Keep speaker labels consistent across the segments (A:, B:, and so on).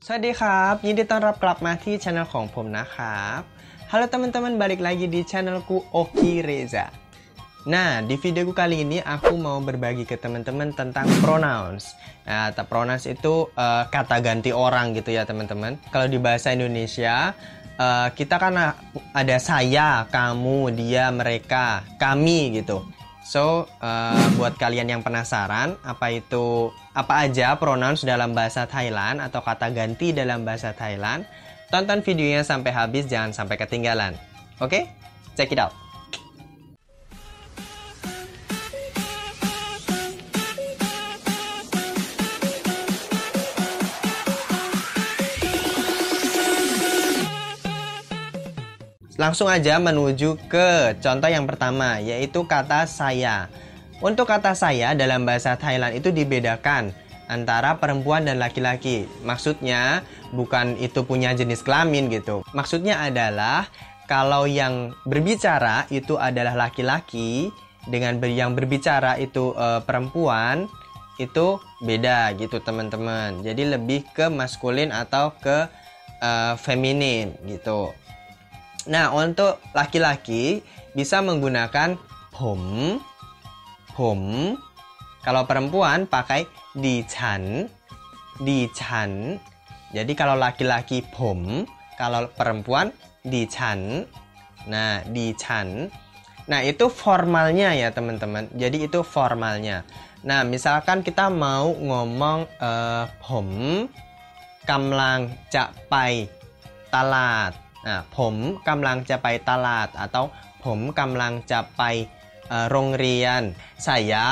A: สวัสดีครับยินดีต้อนรับกลับมาที่ช่องของผมนะครับ Halo teman-teman, balik lagi di channelku Oki Reza. Nah, di videoku kali ini aku mau berbagi ke teman-teman tentang pronouns. Nah, pronouns itu kata ganti orang gitu ya teman-teman. Kalau di bahasa Indonesia, kita kan ada saya, kamu, dia, mereka, kami gitu. So, buat kalian yang penasaran apa aja pronouns dalam bahasa Thailand atau kata ganti dalam bahasa Thailand, tonton videonya sampai habis, jangan sampai ketinggalan. Oke? Check it out. Langsung aja menuju ke contoh yang pertama, yaitu kata saya. Untuk kata saya dalam bahasa Thailand itu dibedakan antara perempuan dan laki-laki. Maksudnya bukan itu punya jenis kelamin gitu. Maksudnya adalah kalau yang berbicara itu adalah laki-laki dengan yang berbicara itu perempuan, itu beda gitu teman-teman. Jadi lebih ke maskulin atau ke feminin gitu. Nah, untuk laki-laki bisa menggunakanผม Kalau perempuan pakai di chan. Jadi kalau laki-lakiผม, kalau perempuan di chan. Nah, di chan. Nah, itu formalnya ya teman-teman. Jadi itu formalnya. Nah, misalkan kita mau ngomong ผมกำลังจะไปตลาด ผมกำลังจะไปตลาด atau ผมกำลังจะไปโรงเรียน saya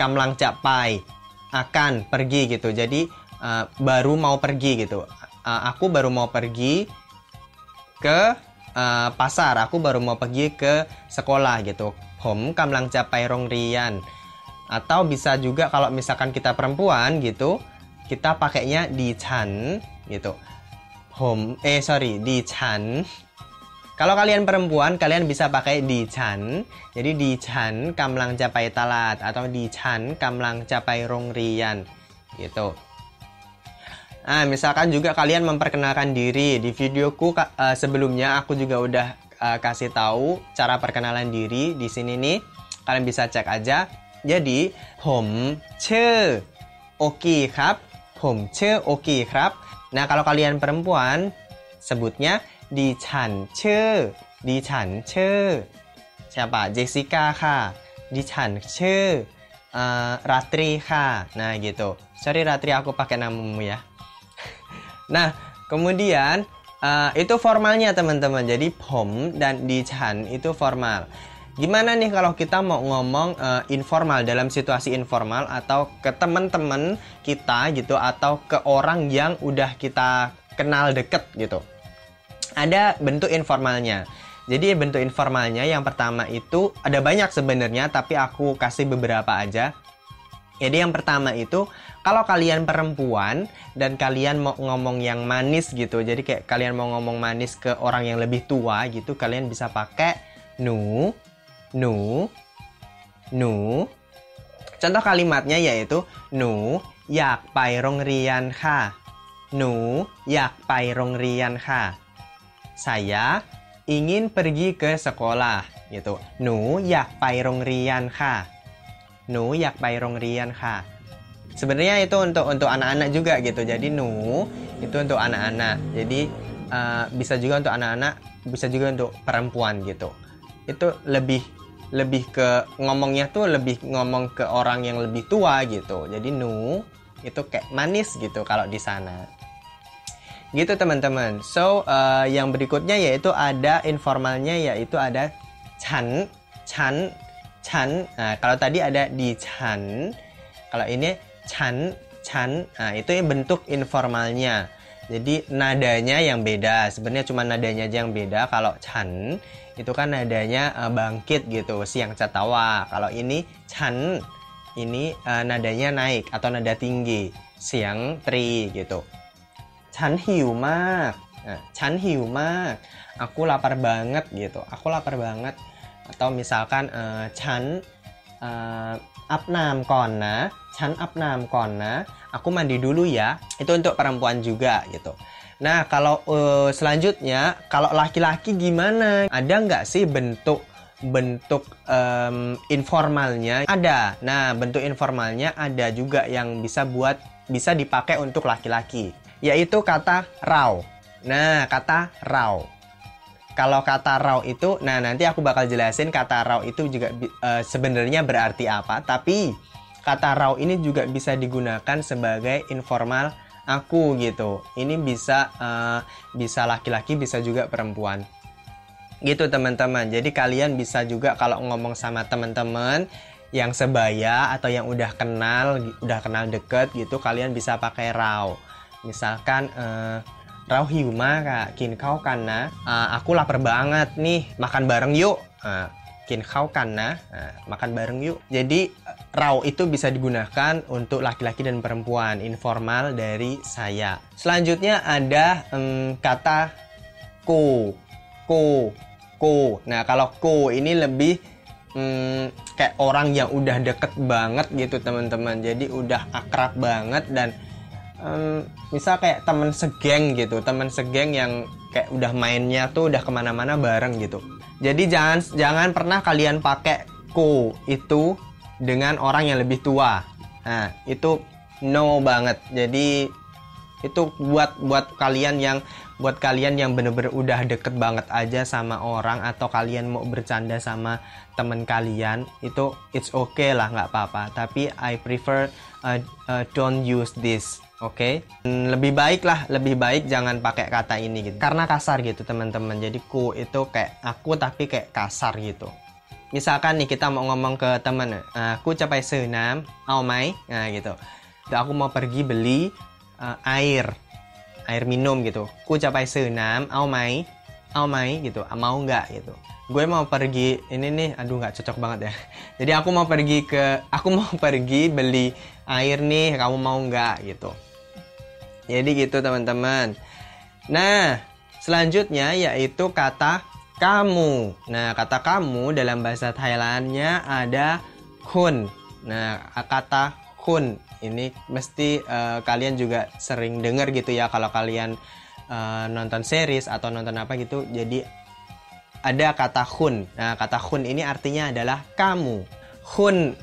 A: กำลังจะไป akan pergi gitu. Jadi baru mau pergi gitu. Aku baru mau pergi ke pasar. Aku baru mau pergi ke sekolah gitu. ผมกำลังจะไปโรงเรียน atau bisa juga kalau misalkan kita perempuan gitu, kita pakainya di chan gitu. Di chan. Kalau kalian perempuan, kalian bisa pakai di chan. Jadi di chan กำลังจะไปตลาด atau di chan กำลังจะไปโรงเรียนgitu. Misalkan juga kalian memperkenalkan diri. Di videoku sebelumnya aku juga udah kasih tahu cara perkenalan diri di sini nih. Kalian bisa cek aja. Jadi ผมชื่อโอกิครับ ผมชื่อโอกิครับ Nah, kalau kalian perempuan, sebutnya di chanชื่อ siapa? Jessica ค่ะ di chan ชื่อ Ratri ค่ะ Nah, gitu. Sorry Ratri, aku pakai namamu ya. Nah, kemudian itu formalnya teman-teman. Jadi ผม dan di chan itu formal. Gimana nih kalau kita mau ngomong informal, dalam situasi informal atau ke teman-teman kita gitu, atau ke orang yang udah kita kenal deket gitu. Ada bentuk informalnya. Jadi bentuk informalnya yang pertama itu ada banyak sebenarnya, tapi aku kasih beberapa aja. Jadi yang pertama itu kalau kalian perempuan dan kalian mau ngomong yang manis gitu. Jadi kayak kalian mau ngomong manis ke orang yang lebih tua gitu, kalian bisa pakai nu. Contoh kalimatnya yaitu หนูอยากไปโรงเรียนค่ะ หนูอยากไปโรงเรียนค่ะ saya ingin pergi ke sekolah gitu. หนูอยากไปโรงเรียนค่ะ หนูอยากไปโรงเรียนค่ะ Sebenarnya itu untuk anak-anak juga gitu. Jadi หนู itu untuk anak-anak. Jadi bisa juga untuk anak-anak, bisa juga untuk perempuan gitu. Itu lebih ke ngomongnya tuh lebih ngomong ke orang yang lebih tua gitu. Jadi nu itu kayak manis gitu kalau di sana. Gitu teman-teman. So yang berikutnya yaitu ada informalnya, yaitu ada chan. Nah, kalau tadi ada di chan. Kalau ini chan. Nah, itu bentuk informalnya. Jadi nadanya yang beda. Sebenarnya cuma nadanya aja yang beda. Kalau chan itu kan nadanya bangkit gitu, siang catawa. Kalau ini chan, ini nadanya naik atau nada tinggi, siang tri gitu. Chan hiu mak. Chan hiu mak. Aku lapar banget gitu. Aku lapar banget. Atau misalkan chan apnam kona, chan apnam kona, aku mandi dulu ya. Itu untuk perempuan juga gitu. Nah, kalau selanjutnya, kalau laki-laki gimana? Ada nggak sih bentuk informalnya? Ada. Nah, bentuk informalnya ada juga yang bisa dipakai untuk laki-laki, yaitu kata raw. Nah, kata raw. Kalau kata raw itu, nah nanti aku bakal jelasin kata raw itu juga sebenarnya berarti apa. Tapi kata raw ini juga bisa digunakan sebagai informal aku gitu. Ini bisa laki-laki, bisa juga perempuan. Gitu teman-teman. Jadi kalian bisa juga kalau ngomong sama teman-teman yang sebaya atau yang udah kenal deket gitu, kalian bisa pakai raw. Misalkan Rau hiu ma kak, kin kau kan na. Aku lapar banget nih, makan bareng yuk. Kin kau kan na, makan bareng yuk. Jadi rau itu bisa digunakan untuk laki-laki dan perempuan, informal dari saya. Selanjutnya ada kata ko. Nah kalau ko ini lebih kayak orang yang udah deket banget gitu teman-teman. Jadi udah akrab banget dan misal kayak temen segeng gitu, temen segeng yang kayak udah mainnya tuh udah kemana-mana bareng gitu. Jadi jangan pernah kalian pakai ko itu dengan orang yang lebih tua. Nah itu no banget. Jadi itu buat kalian yang bener-bener udah deket banget aja sama orang, atau kalian mau bercanda sama temen kalian, itu it's okay lah, nggak apa-apa. Tapi I prefer don't use this. Oke, lebih baik jangan pakai kata ini gitu, karena kasar gitu teman-teman. Jadi ku itu kayak aku tapi kayak kasar gitu. Misalkan nih kita mau ngomong ke teman, aku capai senam, au mai, nah gitu. Aku mau pergi beli air minum gitu. Ku capai senam, au mai gitu, mau nggak gitu. Gue mau pergi ini nih, aduh nggak cocok banget ya. Jadi aku mau pergi beli air nih, kamu mau nggak gitu. Jadi gitu teman-teman. Nah, selanjutnya yaitu kata kamu. Nah, kata kamu dalam bahasa Thailandnya ada kun. Nah, kata kun ini mesti kalian juga sering dengar gitu ya kalau kalian nonton series atau nonton apa gitu. Jadi ada kata kun. Nah, kata kun ini artinya adalah kamu. Kun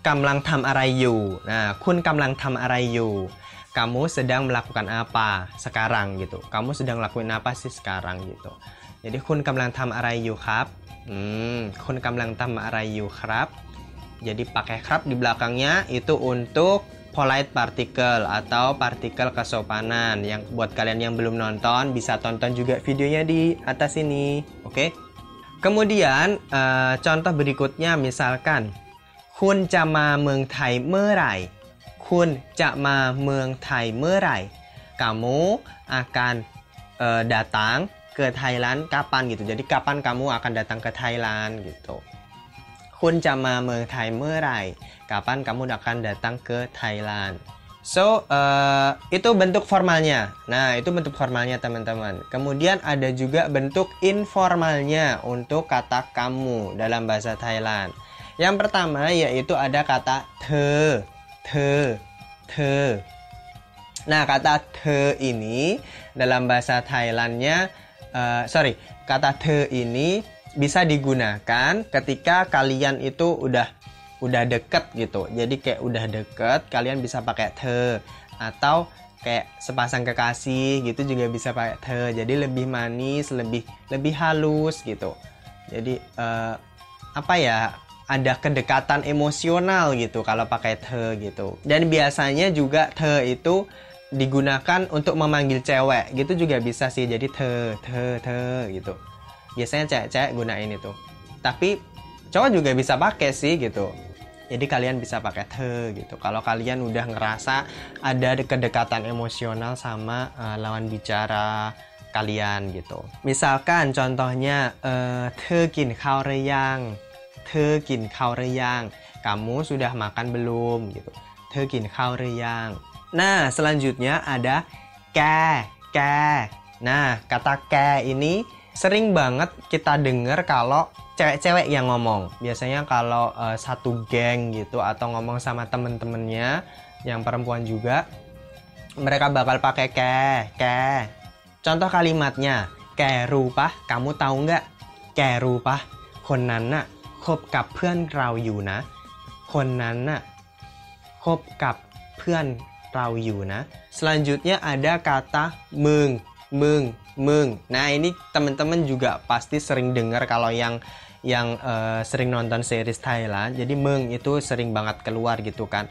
A: kamlang tham arai yu. Nah, kun kamlang tham arai yu. Kamu sedang melakukan apa sekarang gitu. Kamu sedang lakuin apa sih sekarang gitu. Jadi kun kamlang tham arai yu krap. Kun kamlang tham arai yu krap. Jadi pakai krap di belakangnya itu untuk polite particle atau partikel kesopanan. Yang buat kalian yang belum nonton bisa tonton juga videonya di atas ini. Oke. Kemudian contoh berikutnya misalkan kunจะมาเมืองไทยเมื่อไหร่ คุณจะมาเมืองไทยเมื่อไหร่ kamu akan datang ke Thailand kapan gitu. Jadi kapan kamu akan datang ke Thailand gitu. คุณจะมาเมืองไทยเมื่อไหร่ kapan kamu akan datang ke Thailand. So itu bentuk formalnya. Nah itu bentuk formalnya teman-teman. Kemudian ada juga bentuk informalnya untuk kata kamu dalam bahasa Thailand. Yang pertama yaitu ada kata the. Nah kata the ini dalam bahasa Thailandnya kata the ini bisa digunakan ketika kalian itu udah deket gitu. Jadi kayak udah deket kalian bisa pakai the, atau kayak sepasang kekasih gitu juga bisa pakai the. Jadi lebih manis, lebih halus gitu. Jadi apa ya, ada kedekatan emosional gitu kalau pakai the gitu. Dan biasanya juga the itu digunakan untuk memanggil cewek gitu juga bisa sih. Jadi the gitu. Biasanya cewek-cewek gunain itu. Tapi cowok juga bisa pakai sih gitu. Jadi kalian bisa pakai the gitu. Kalau kalian udah ngerasa ada kedekatan emosional sama lawan bicara kalian gitu. Misalkan contohnya the kin khao re yang. The kin khao re yang. Kamu sudah makan belum gitu. The kin khao re yang. Nah, selanjutnya ada ke. Nah, kata ke ini sering banget kita dengar kalau cewek-cewek yang ngomong. Biasanya kalau satu geng gitu atau ngomong sama temen-temennya yang perempuan juga, mereka bakal pakai ke. Contoh kalimatnya, ke rupa, kamu tahu nggak? Ke rupa, คนนั้นน่ะคบกับเพื่อนเราอยู่นะ คนนั้นน่ะคบกับเพื่อนเราอยู่นะ. Selanjutnya ada kata meng. Nah, ini teman-teman juga pasti sering dengar kalau yang sering nonton series Thailand. Jadi meng itu sering banget keluar gitu kan.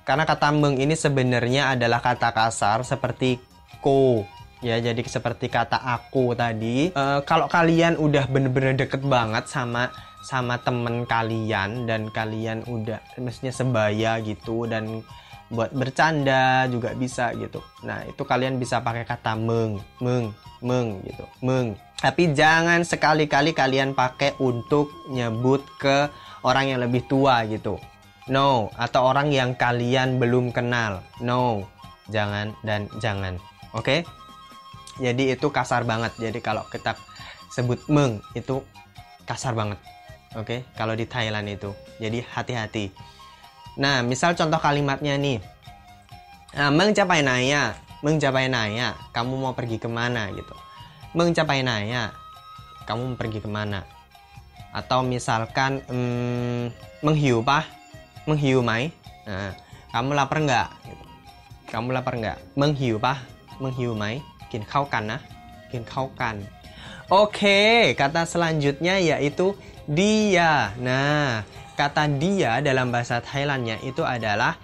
A: Karena kata meng ini sebenarnya adalah kata kasar seperti ko. Ya, jadi seperti kata aku tadi. Kalau kalian udah bener-bener deket banget sama temen kalian dan kalian udah maksudnya sebaya gitu dan buat bercanda juga bisa gitu. Nah, itu kalian bisa pakai kata meng gitu. Meng. Tapi jangan sekali-kali kalian pakai untuk nyebut ke orang yang lebih tua gitu. No, atau orang yang kalian belum kenal. No, jangan dan jangan. Oke? Jadi itu kasar banget. Jadi kalau kita sebut meng itu kasar banget. Oke? Kalau di Thailand itu. Jadi hati-hati. Nah, misal contoh kalimatnya nih. Meng capai naya. Meng capai naya. Kamu mau pergi kemana gitu. Meng capai naya. Kamu mau pergi kemana? Atau misalkan menghiu pah? Menghiu mai? Nah, kamu lapar nggak? Gitu. Kamu lapar nggak? Menghiu pah? Menghiu mai? กินข้าวกันนะ กินข้าวกัน Oke, kata selanjutnya yaitu dia. Nah, kata dia dalam bahasa Thailandnya itu adalah